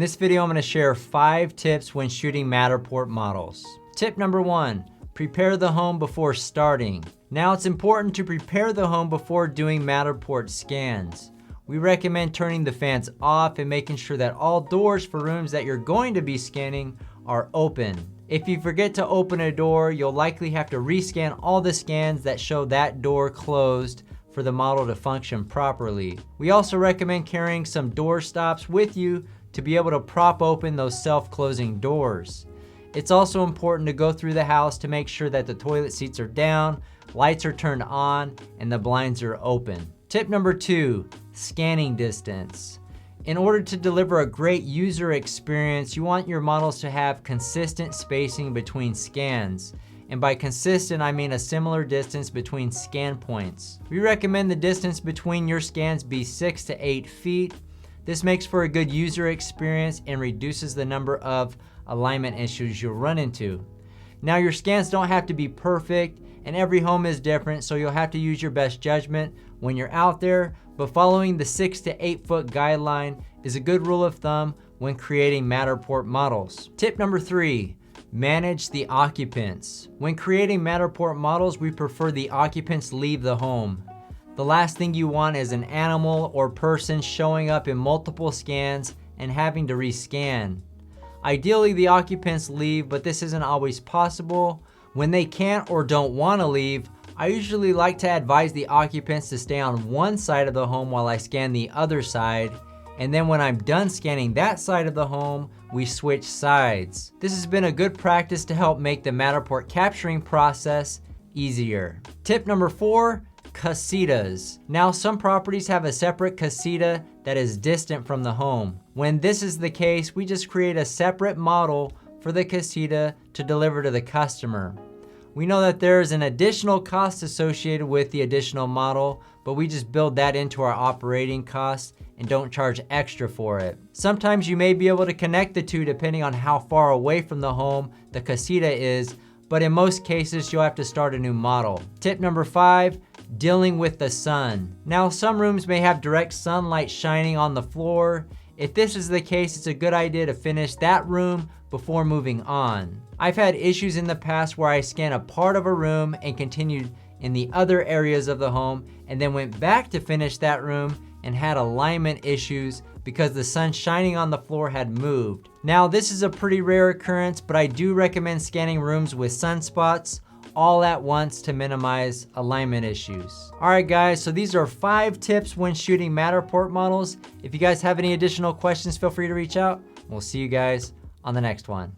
this video, I'm going to share 5 tips when shooting Matterport models. Tip number 1, prepare the home before starting. Now it's important to prepare the home before doing Matterport scans. We recommend turning the fans off and making sure that all doors for rooms that you're going to be scanning are open. If you forget to open a door, you'll likely have to rescan all the scans that show that door closed for the model to function properly. We also recommend carrying some door stops with you to be able to prop open those self-closing doors. It's also important to go through the house to make sure that the toilet seats are down, lights are turned on, and the blinds are open. Tip number 2, scanning distance. In order to deliver a great user experience, you want your models to have consistent spacing between scans. And by consistent, I mean a similar distance between scan points. We recommend the distance between your scans be 6 to 8 feet. This makes for a good user experience and reduces the number of alignment issues you'll run into. Now, your scans don't have to be perfect, and every home is different, so you'll have to use your best judgment when you're out there, but following the 6 to 8 foot guideline is a good rule of thumb when creating Matterport models. Tip number 3, manage the occupants. When creating Matterport models, we prefer the occupants leave the home. The last thing you want is an animal or person showing up in multiple scans and having to rescan. Ideally, the occupants leave, but this isn't always possible. When they can't or don't want to leave, I usually like to advise the occupants to stay on one side of the home while I scan the other side, and then when I'm done scanning that side of the home, we switch sides. This has been a good practice to help make the Matterport capturing process easier. Tip number 4, CASITAS. Now, some properties have a separate casita that is distant from the home. When this is the case, we just create a separate model for the casita to deliver to the customer. We know that there is an additional cost associated with the additional model, but we just build that into our operating costs and don't charge extra for it. Sometimes you may be able to connect the two depending on how far away from the home the casita is, but in most cases you'll have to start a new model. Tip number 5, dealing with the sun. Now, some rooms may have direct sunlight shining on the floor. If this is the case, it's a good idea to finish that room before moving on. I've had issues in the past where I scanned a part of a room and continued in the other areas of the home and then went back to finish that room and had alignment issues because the sun shining on the floor had moved. Now, this is a pretty rare occurrence, but I do recommend scanning rooms with sunspots all at once to minimize alignment issues. All right, guys, so these are 5 tips when shooting Matterport models. If you guys have any additional questions, feel free to reach out. We'll see you guys on the next one.